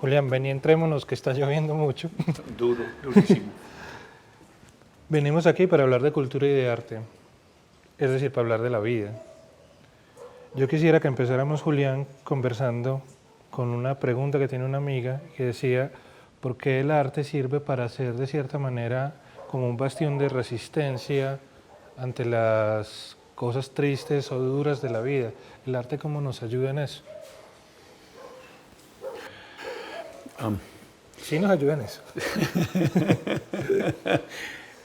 Julián, ven y entrémonos, que está lloviendo mucho. Duro, durísimo. Venimos aquí para hablar de cultura y de arte, es decir, para hablar de la vida. Yo quisiera que empezáramos, Julián, conversando con una pregunta que tiene una amiga que decía, ¿por qué el arte sirve para ser de cierta manera como un bastión de resistencia ante las cosas tristes o duras de la vida? ¿El arte cómo nos ayuda en eso? Sí nos ayuda en eso.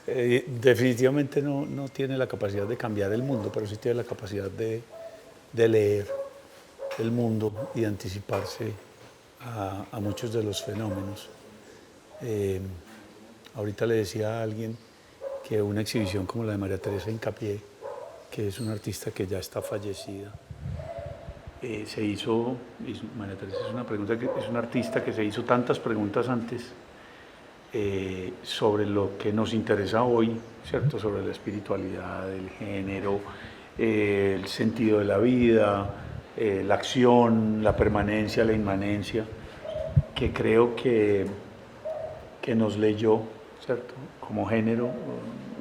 Definitivamente no tiene la capacidad de cambiar el mundo, pero sí tiene la capacidad de leer el mundo y de anticiparse a muchos de los fenómenos. Ahorita le decía a alguien que una exhibición como la de María Teresa Hincapié, que es una artista que ya está fallecida, se hizo, María Teresa es una artista que se hizo tantas preguntas antes sobre lo que nos interesa hoy, ¿cierto? Sobre la espiritualidad, el género, el sentido de la vida, la acción, la permanencia, la inmanencia, que creo que nos leyó, ¿cierto? Como género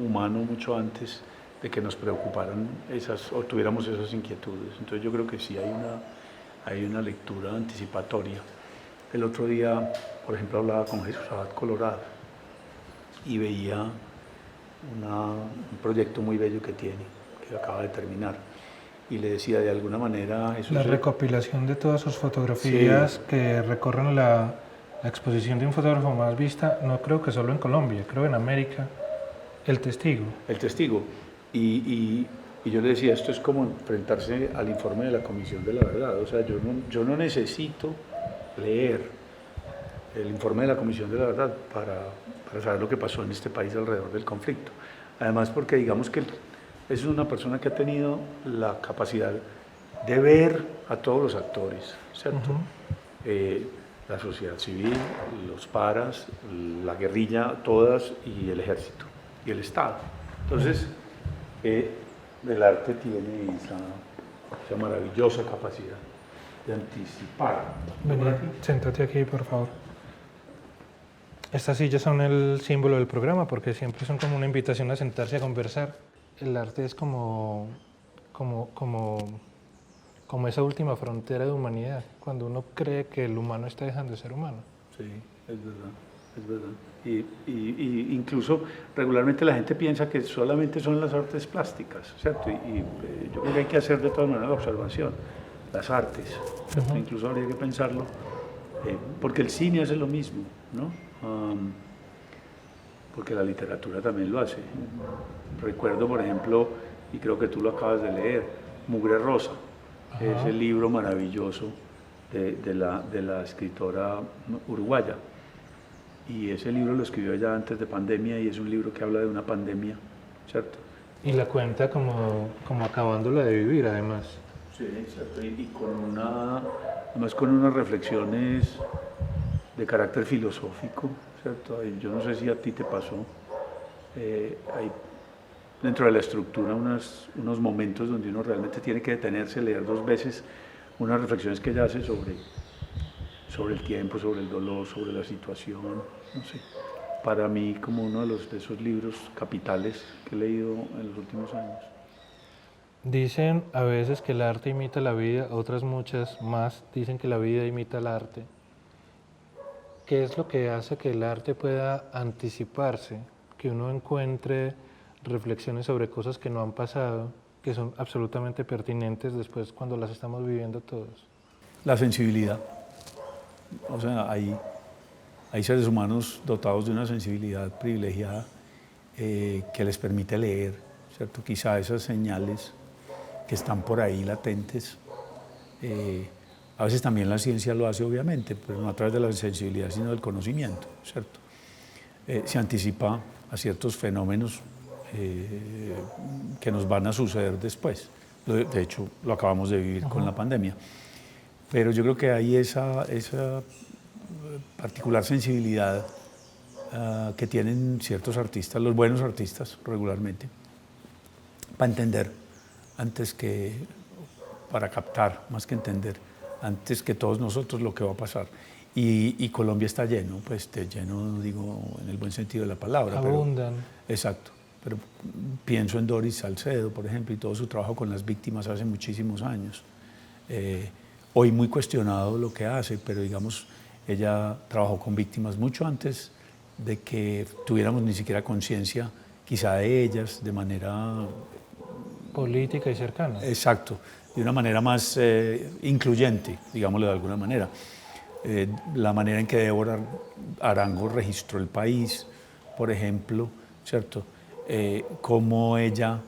humano mucho antes de que nos preocuparan esas o tuviéramos esas inquietudes. Entonces yo creo que sí hay una lectura anticipatoria. El otro día, por ejemplo, hablaba con Jesús Abad Colorado y veía un proyecto muy bello que tiene, que acaba de terminar. Y le decía, de alguna manera... Jesús, la recopilación de todas sus fotografías, sí, que recorren la exposición de un fotógrafo más vista, no creo que solo en Colombia, creo en América, El Testigo. El Testigo. Y yo le decía, esto es como enfrentarse al informe de la Comisión de la Verdad. O sea, yo no necesito leer el informe de la Comisión de la Verdad para saber lo que pasó en este país alrededor del conflicto. Además, porque digamos que es una persona que ha tenido la capacidad de ver a todos los actores, ¿cierto? La sociedad civil, los paras, la guerrilla, todas, y el ejército, y el Estado. Entonces, el arte tiene esa maravillosa capacidad de anticipar. Vení, siéntate aquí, por favor. Estas sillas son el símbolo del programa porque siempre son como una invitación a sentarse a conversar. El arte es como esa última frontera de humanidad, cuando uno cree que el humano está dejando de ser humano. Sí, es verdad, es verdad. Y incluso regularmente la gente piensa que solamente son las artes plásticas, ¿cierto? Yo creo que hay que hacer de todas maneras la observación, las artes, ¿cierto? Incluso habría que pensarlo, porque el cine hace lo mismo, ¿no? Porque la literatura también lo hace. Recuerdo, por ejemplo, y creo que tú lo acabas de leer, Mugre Rosa, ese libro maravilloso de la escritora uruguaya. Y ese libro lo escribió ella antes de pandemia y es un libro que habla de una pandemia, ¿cierto? Y la cuenta como acabándola de vivir, además. Sí, ¿cierto? Además con unas reflexiones de carácter filosófico, ¿cierto? Yo no sé si a ti te pasó, hay dentro de la estructura unos momentos donde uno realmente tiene que detenerse, leer dos veces unas reflexiones que ella hace sobre el tiempo, sobre el dolor, sobre la situación, no sé. Para mí como uno de esos libros capitales que he leído en los últimos años. Dicen a veces que el arte imita la vida, otras muchas más dicen que la vida imita el arte. ¿Qué es lo que hace que el arte pueda anticiparse? Que uno encuentre reflexiones sobre cosas que no han pasado, que son absolutamente pertinentes después cuando las estamos viviendo todos. La sensibilidad. O sea, hay seres humanos dotados de una sensibilidad privilegiada que les permite leer, ¿cierto? Quizá esas señales que están por ahí latentes. A veces también la ciencia lo hace, obviamente, pero no a través de la sensibilidad, sino del conocimiento, ¿cierto? Se anticipa a ciertos fenómenos que nos van a suceder después. De hecho, lo acabamos de vivir con la pandemia. Pero yo creo que hay esa particular sensibilidad que tienen ciertos artistas, los buenos artistas regularmente, para entender para captar, más que entender, antes que todos nosotros lo que va a pasar. Y Colombia está lleno, pues lleno, digo, en el buen sentido de la palabra. Abundan. Exacto. Pero pienso en Doris Salcedo, por ejemplo, y todo su trabajo con las víctimas hace muchísimos años. Hoy muy cuestionado lo que hace, pero digamos, ella trabajó con víctimas mucho antes de que tuviéramos ni siquiera conciencia quizá de ellas de manera política y cercana. Exacto, de una manera más incluyente, digámoslo de alguna manera. La manera en que Débora Arango registró el país, por ejemplo, ¿cierto? Cómo ella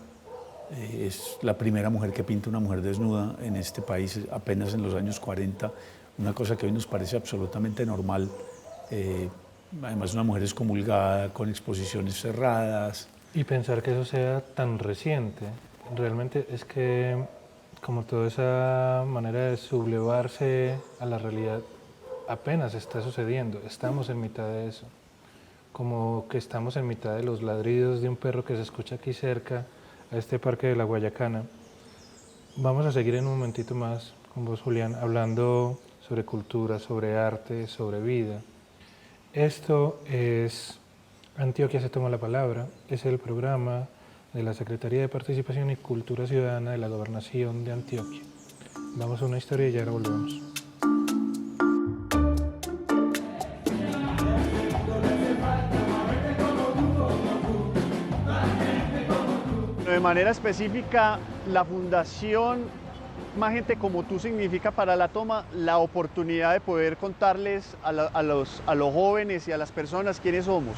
es la primera mujer que pinta una mujer desnuda en este país apenas en los años 40, una cosa que hoy nos parece absolutamente normal. Además, una mujer excomulgada, con exposiciones cerradas. Y pensar que eso sea tan reciente, realmente es que como toda esa manera de sublevarse a la realidad apenas está sucediendo, estamos en mitad de eso, como que estamos en mitad de los ladridos de un perro que se escucha aquí cerca, a este parque de la Guayacana. Vamos a seguir en un momentito más con vos, Julián, hablando sobre cultura, sobre arte, sobre vida. Esto es Antioquia se toma la palabra, es el programa de la Secretaría de Participación y Cultura Ciudadana de la Gobernación de Antioquia. Vamos a una historia y ya ahora volvemos. De manera específica, la Fundación Más Gente Como Tú significa para la toma la oportunidad de poder contarles a los jóvenes y a las personas quiénes somos,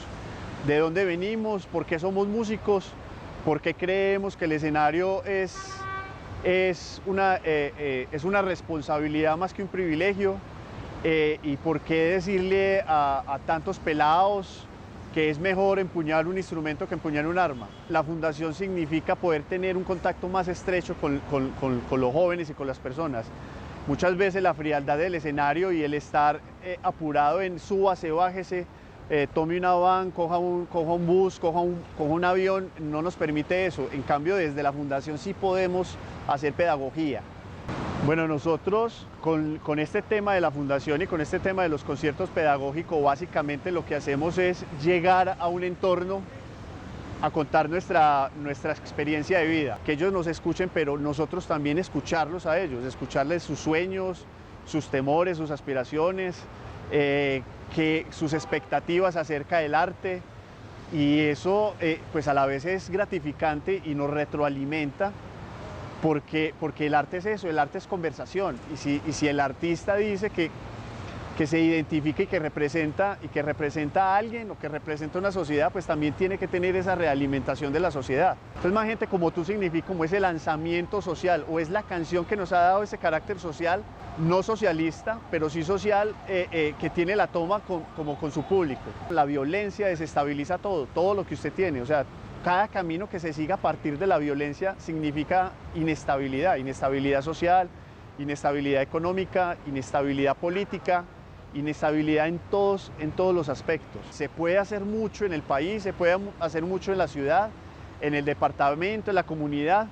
de dónde venimos, por qué somos músicos, por qué creemos que el escenario es una responsabilidad más que un privilegio, y por qué decirle a tantos pelados que es mejor empuñar un instrumento que empuñar un arma. La fundación significa poder tener un contacto más estrecho con los jóvenes y con las personas. Muchas veces la frialdad del escenario y el estar apurado en súbase, bájese, tome una van, coja un bus, coja un avión, no nos permite eso. En cambio, desde la fundación sí podemos hacer pedagogía. Bueno, nosotros con este tema de la fundación y con este tema de los conciertos pedagógicos, básicamente lo que hacemos es llegar a un entorno a contar nuestra experiencia de vida, que ellos nos escuchen, pero nosotros también escucharlos a ellos, escucharles sus sueños, sus temores, sus aspiraciones, que sus expectativas acerca del arte, y eso pues a la vez es gratificante y nos retroalimenta. Porque el arte es eso, el arte es conversación, y si el artista dice que se identifica y que representa a alguien o que representa una sociedad, pues también tiene que tener esa realimentación de la sociedad. Entonces, Más Gente Como Tú significa como ese lanzamiento social, o es la canción que nos ha dado ese carácter social, no socialista, pero sí social, que tiene la toma como con su público. La violencia desestabiliza todo lo que usted tiene, o sea, cada camino que se siga a partir de la violencia significa inestabilidad social, inestabilidad económica, inestabilidad política, inestabilidad en todos los aspectos. Se puede hacer mucho en el país, se puede hacer mucho en la ciudad, en el departamento, en la comunidad,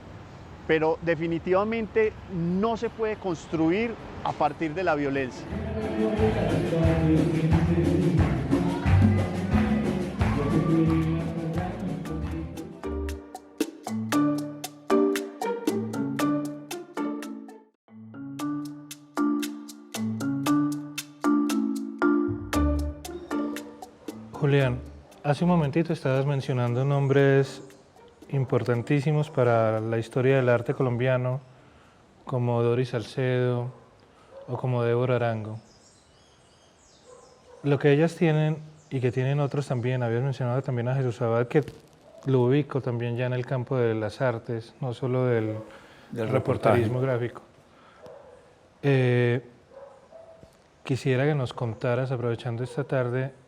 pero definitivamente no se puede construir a partir de la violencia. Julián, hace un momentito estabas mencionando nombres importantísimos para la historia del arte colombiano, como Doris Salcedo o como Débora Arango. Lo que ellas tienen y que tienen otros también, habías mencionado también a Jesús Abad, que lo ubico también ya en el campo de las artes, no solo del reporterismo gráfico. Quisiera que nos contaras, aprovechando esta tarde,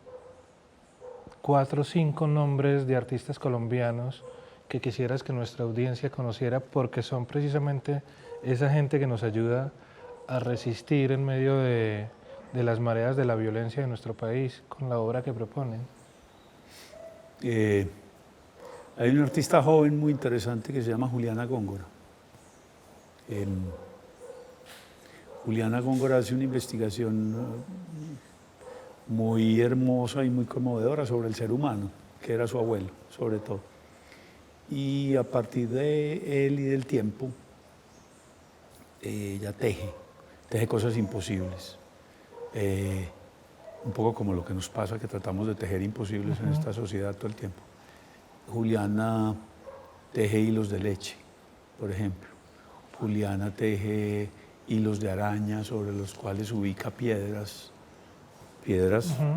4 o 5 nombres de artistas colombianos que quisieras que nuestra audiencia conociera, porque son precisamente esa gente que nos ayuda a resistir en medio de las mareas de la violencia de nuestro país con la obra que proponen. Hay un artista joven muy interesante que se llama Juliana Góngora. Juliana Góngora hace una investigación muy hermosa y muy conmovedora sobre el ser humano, que era su abuelo, sobre todo. Y a partir de él y del tiempo, ella teje cosas imposibles. Un poco como lo que nos pasa, que tratamos de tejer imposibles en esta sociedad todo el tiempo. Juliana teje hilos de leche, por ejemplo. Juliana teje hilos de araña sobre los cuales ubica piedras,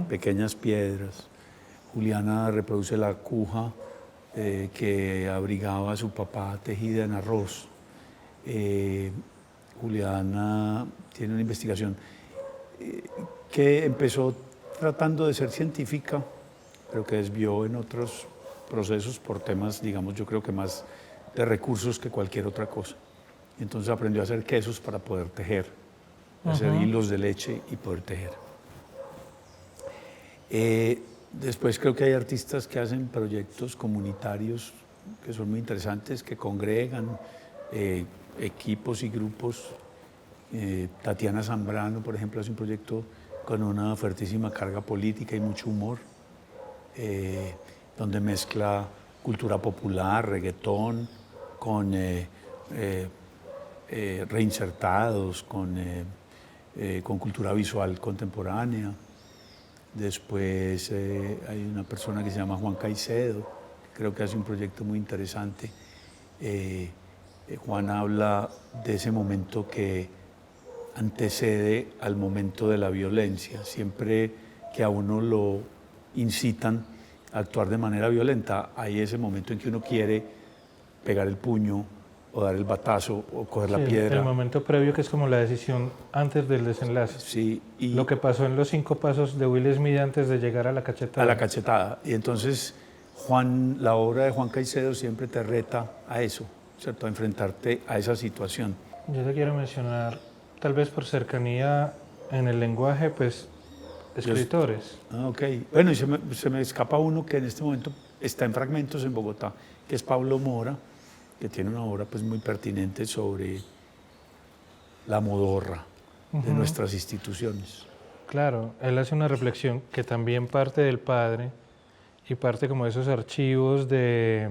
pequeñas piedras. Juliana reproduce la cuja que abrigaba a su papá tejida en arroz. Juliana tiene una investigación que empezó tratando de ser científica, pero que desvió en otros procesos por temas, digamos, yo creo que más de recursos que cualquier otra cosa. Entonces aprendió a hacer quesos para poder tejer, hacer hilos de leche y poder tejer. Después creo que hay artistas que hacen proyectos comunitarios que son muy interesantes, que congregan equipos y grupos. Tatiana Zambrano, por ejemplo, hace un proyecto con una fuertísima carga política y mucho humor, donde mezcla cultura popular, reggaetón, con reinsertados, con cultura visual contemporánea. Después hay una persona que se llama Juan Caicedo, que creo que hace un proyecto muy interesante. Juan habla de ese momento que antecede al momento de la violencia. Siempre que a uno lo incitan a actuar de manera violenta, hay ese momento en que uno quiere pegar el puño o dar el batazo o coger la piedra. El momento previo, que es como la decisión antes del desenlace. Sí, y lo que pasó en los 5 pasos de Will Smith antes de llegar a la cachetada. A la cachetada. Y entonces la obra de Juan Caicedo siempre te reta a eso, ¿cierto? A enfrentarte a esa situación. Yo te quiero mencionar, tal vez por cercanía en el lenguaje, pues, escritores. Ok. Bueno, y se me escapa uno que en este momento está en Fragmentos en Bogotá, que es Pablo Mora, que tiene una obra pues muy pertinente sobre la modorra de nuestras instituciones. Claro, él hace una reflexión que también parte del padre y parte como de esos archivos de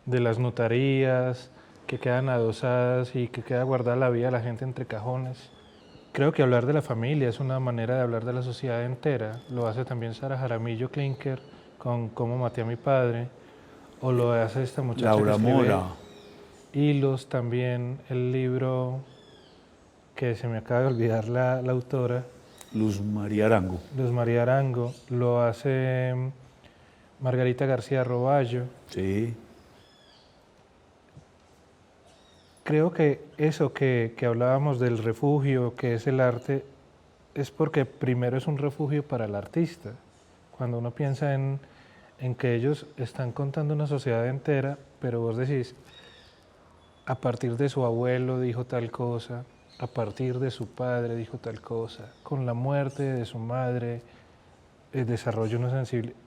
las notarías que quedan adosadas y que queda guardada la vida de la gente entre cajones. Creo que hablar de la familia es una manera de hablar de la sociedad entera. Lo hace también Sara Jaramillo Klinker con Cómo maté a mi padre, o lo hace esta muchacha Laura Mora. Hilos también, el libro que se me acaba de olvidar la autora. Luz María Arango. Luz María Arango, lo hace Margarita García Roballo. Sí. Creo que eso que hablábamos del refugio, que es el arte, es porque primero es un refugio para el artista. Cuando uno piensa en que ellos están contando una sociedad entera, pero vos decís, a partir de su abuelo dijo tal cosa, a partir de su padre dijo tal cosa, con la muerte de su madre desarrolla una sensibilidad.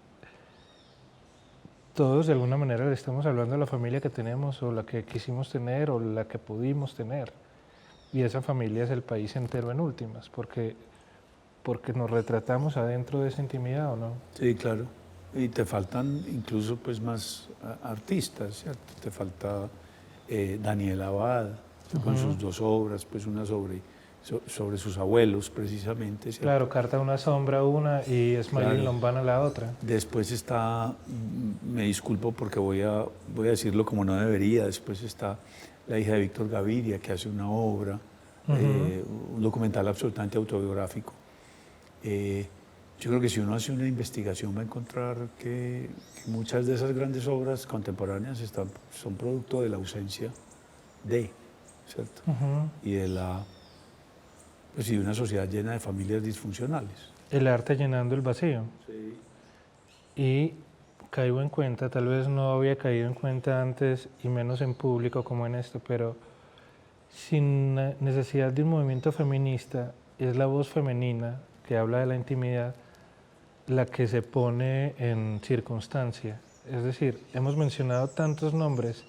Todos de alguna manera le estamos hablando a la familia que tenemos, o la que quisimos tener, o la que pudimos tener. Y esa familia es el país entero en últimas, porque nos retratamos adentro de esa intimidad, ¿o no? Sí, claro. Y te faltan incluso pues más artistas, ¿cierto? Te falta Daniel Abad, con sus 2 obras, pues una sobre sus abuelos precisamente, ¿cierto? Claro, Carta a una sombra una y Smiling Lombana la otra. Después está, me disculpo porque voy a decirlo como no debería, después está la hija de Víctor Gaviria, que hace una obra, un documental absolutamente autobiográfico. Yo creo que si uno hace una investigación va a encontrar que muchas de esas grandes obras contemporáneas son producto de la ausencia de, ¿cierto? Y de pues, y de una sociedad llena de familias disfuncionales. El arte llenando el vacío. Sí. Y caigo en cuenta, tal vez no había caído en cuenta antes y menos en público como en esto, pero sin necesidad de un movimiento feminista, es la voz femenina que habla de la intimidad la que se pone en circunstancia. Es decir, hemos mencionado tantos nombres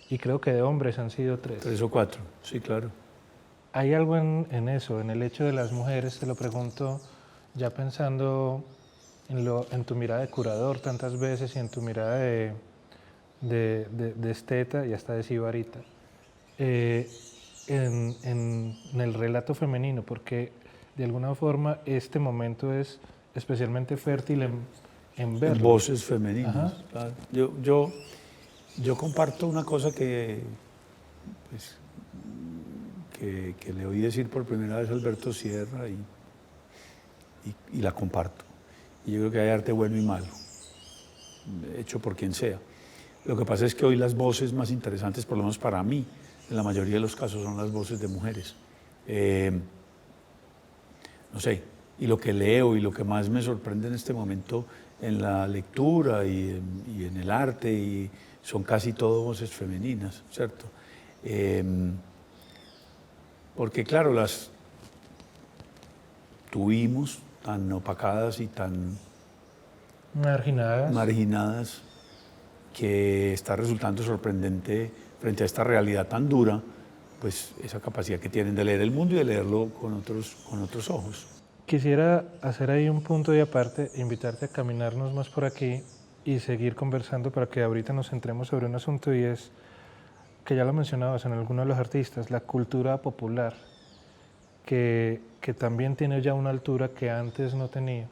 y creo que de hombres han sido 3. 3 o 4, sí, claro. ¿Hay algo en eso, en el hecho de las mujeres? Te lo pregunto ya pensando en tu mirada de curador tantas veces y en tu mirada de esteta y hasta de sibarita, en el relato femenino, porque de alguna forma este momento es especialmente fértil en verlo. Voces femeninas. Ajá. Claro. Yo comparto una cosa pues, que le oí decir por primera vez a Alberto Sierra y la comparto. Y yo creo que hay arte bueno y malo, hecho por quien sea. Lo que pasa es que hoy las voces más interesantes, por lo menos para mí, en la mayoría de los casos son las voces de mujeres. No sé, y lo que leo y lo que más me sorprende en este momento en la lectura y en el arte son casi todo voces femeninas, ¿cierto? Porque claro, las tuvimos tan opacadas y tan marginadas que está resultando sorprendente frente a esta realidad tan dura, pues esa capacidad que tienen de leer el mundo y de leerlo con otros ojos. Quisiera hacer ahí un punto y aparte, invitarte a caminarnos más por aquí y seguir conversando para que ahorita nos centremos sobre un asunto y es, que ya lo mencionabas en alguno de los artistas, la cultura popular, que también tiene ya una altura que antes no tenía,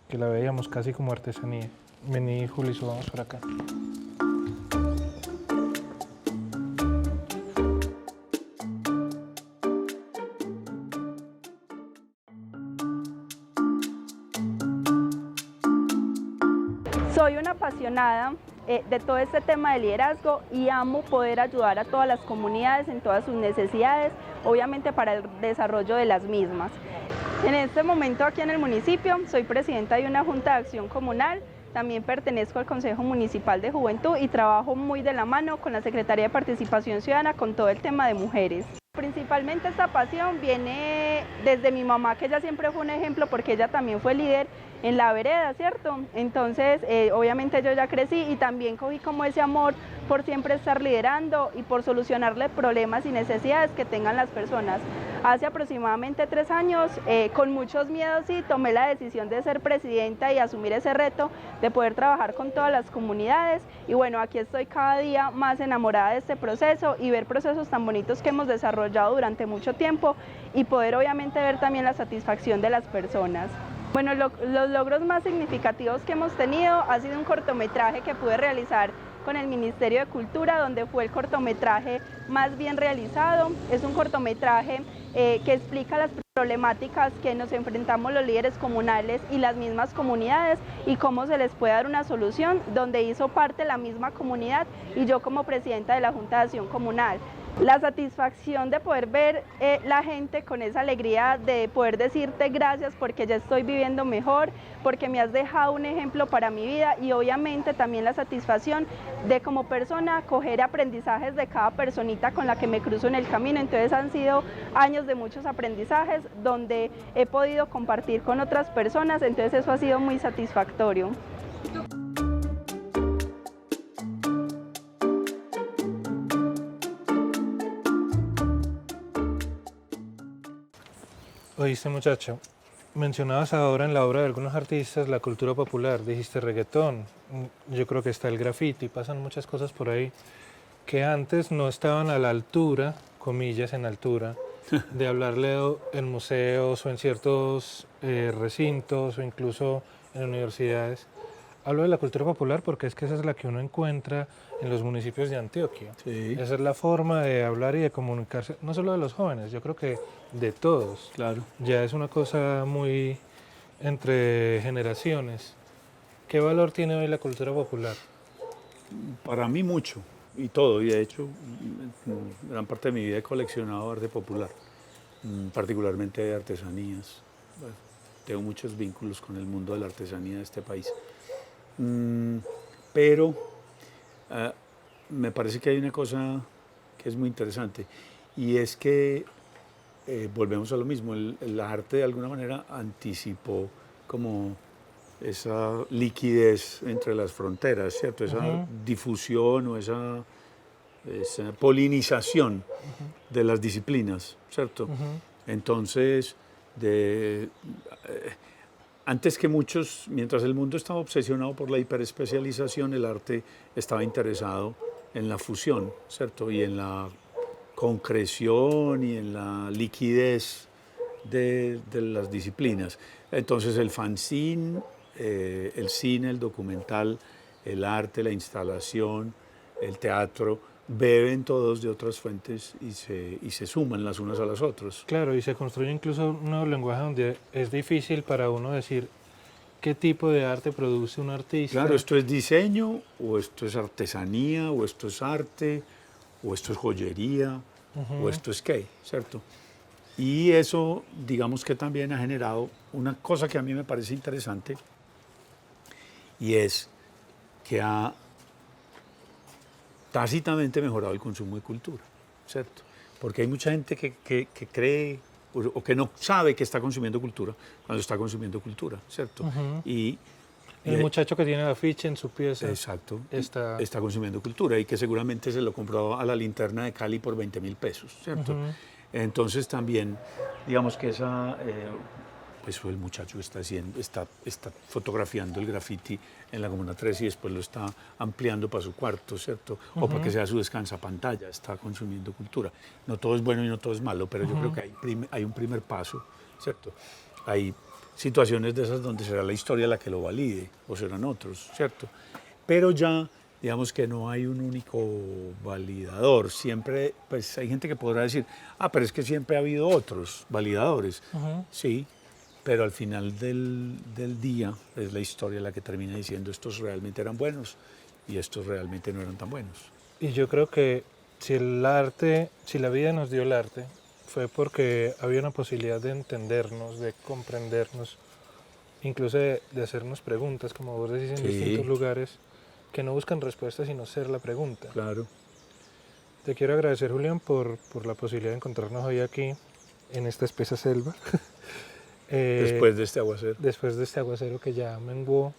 que la veíamos casi como artesanía. Vení, Juli, subamos por acá. Soy una apasionada de todo este tema de liderazgo y amo poder ayudar a todas las comunidades en todas sus necesidades, obviamente para el desarrollo de las mismas. En este momento aquí en el municipio soy presidenta de una Junta de Acción Comunal, también pertenezco al Consejo Municipal de Juventud y trabajo muy de la mano con la Secretaría de Participación Ciudadana con todo el tema de mujeres. Principalmente esta pasión viene desde mi mamá, que ella siempre fue un ejemplo porque ella también fue líder en la vereda, ¿cierto? Entonces, obviamente yo ya crecí y también cogí como ese amor por siempre estar liderando y por solucionarle problemas y necesidades que tengan las personas. Hace aproximadamente 3 años, con muchos miedos, sí, tomé la decisión de ser presidenta y asumir ese reto de poder trabajar con todas las comunidades. Y bueno, aquí estoy cada día más enamorada de este proceso y ver procesos tan bonitos que hemos desarrollado durante mucho tiempo y poder obviamente ver también la satisfacción de las personas. Bueno, los logros más significativos que hemos tenido ha sido un cortometraje que pude realizar con el Ministerio de Cultura, donde fue el cortometraje más bien realizado. Es un cortometraje que explica las problemáticas que nos enfrentamos los líderes comunales y las mismas comunidades y cómo se les puede dar una solución, donde hizo parte la misma comunidad y yo como presidenta de la Junta de Acción Comunal. La satisfacción de poder ver la gente con esa alegría de poder decirte gracias porque ya estoy viviendo mejor, porque me has dejado un ejemplo para mi vida y obviamente también la satisfacción de como persona coger aprendizajes de cada personita con la que me cruzo en el camino. Entonces han sido años de muchos aprendizajes donde he podido compartir con otras personas, entonces eso ha sido muy satisfactorio. Oíste, muchacho, mencionabas ahora en la obra de algunos artistas la cultura popular, dijiste reggaetón, yo creo que está el graffiti, pasan muchas cosas por ahí que antes no estaban a la altura, comillas en altura, de hablarle en museos o en ciertos recintos o incluso en universidades. Hablo de la cultura popular porque es que esa es la que uno encuentra en los municipios de Antioquia. Sí. Esa es la forma de hablar y de comunicarse, no solo de los jóvenes, yo creo que de todos. Claro. Ya es una cosa muy entre generaciones. ¿Qué valor tiene hoy la cultura popular? Para mí mucho, y todo, y de hecho gran parte de mi vida he coleccionado arte popular, particularmente de artesanías. Bueno, tengo muchos vínculos con el mundo de la artesanía de este país. Pero me parece que hay una cosa que es muy interesante y es que volvemos a lo mismo, el arte de alguna manera anticipó como esa liquidez entre las fronteras, ¿cierto? Esa difusión o esa polinización de las disciplinas, ¿cierto? Entonces, antes que muchos, mientras el mundo estaba obsesionado por la hiperespecialización, el arte estaba interesado en la fusión, ¿cierto? Y en la concreción y en la liquidez de las disciplinas. Entonces el fanzine, el cine, el documental, el arte, la instalación, el teatro, beben todos de otras fuentes y se suman las unas a las otras. Claro, y se construye incluso un nuevo lenguaje donde es difícil para uno decir qué tipo de arte produce un artista. Claro, esto es diseño, o esto es artesanía, o esto es arte, o esto es joyería, o esto es qué, ¿cierto? Y eso, digamos que también ha generado una cosa que a mí me parece interesante, y es que ha tácitamente mejorado el consumo de cultura, ¿cierto? Porque hay mucha gente que cree o que no sabe que está consumiendo cultura cuando está consumiendo cultura, ¿cierto? Y el muchacho que tiene el afiche en su pieza exacto, está consumiendo cultura y que seguramente se lo compró a la Linterna de Cali por 20.000 pesos, ¿cierto? Entonces también, digamos que esa, pues el muchacho está fotografiando el graffiti en la Comuna 3 y después lo está ampliando para su cuarto, ¿cierto? O para que sea su descansapantalla, está consumiendo cultura. No todo es bueno y no todo es malo, pero yo creo que hay un primer paso, ¿cierto? Hay situaciones de esas donde será la historia la que lo valide, o serán otros, ¿cierto? Pero ya, digamos que no hay un único validador. Siempre, pues hay gente que podrá decir, pero es que siempre ha habido otros validadores. Sí, pero al final del día es la historia la que termina diciendo estos realmente eran buenos y estos realmente no eran tan buenos. Y yo creo que si la vida nos dio el arte, fue porque había una posibilidad de entendernos, de comprendernos, incluso de hacernos preguntas, como vos decís, en distintos lugares, que no buscan respuestas, sino ser la pregunta. Claro. Te quiero agradecer, Julián, por la posibilidad de encontrarnos hoy aquí, en esta espesa selva. Después de este aguacero. Después de este aguacero que ya menguó,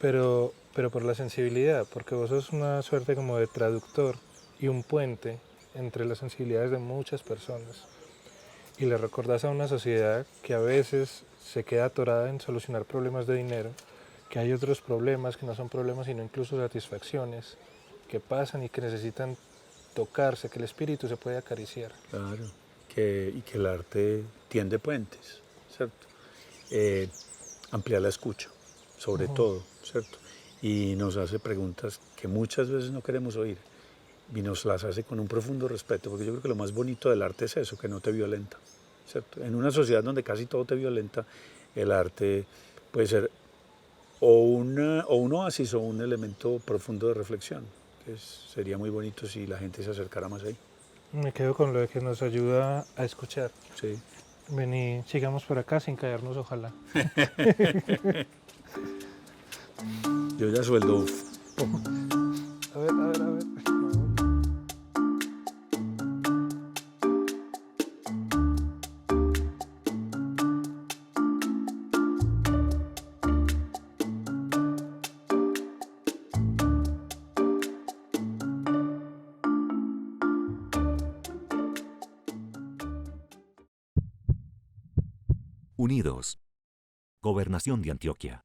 pero por la sensibilidad, porque vos sos una suerte como de traductor y un puente entre las sensibilidades de muchas personas. Y le recordás a una sociedad que a veces se queda atorada en solucionar problemas de dinero, que hay otros problemas que no son problemas sino incluso satisfacciones que pasan y que necesitan tocarse, que el espíritu se puede acariciar. Claro, y que el arte tiende puentes, ¿cierto? Amplía la escucha, sobre todo, ¿cierto? Y nos hace preguntas que muchas veces no queremos oír y nos las hace con un profundo respeto, porque yo creo que lo más bonito del arte es eso, que no te violenta, ¿cierto? En una sociedad donde casi todo te violenta, el arte puede ser o un oasis o un elemento profundo de reflexión, que sería muy bonito si la gente se acercara más ahí. Me quedo con lo de que nos ayuda a escuchar. Sí. Vení, sigamos por acá sin caernos, ojalá. Yo ya sueldo. A ver. Unidos. Gobernación de Antioquia.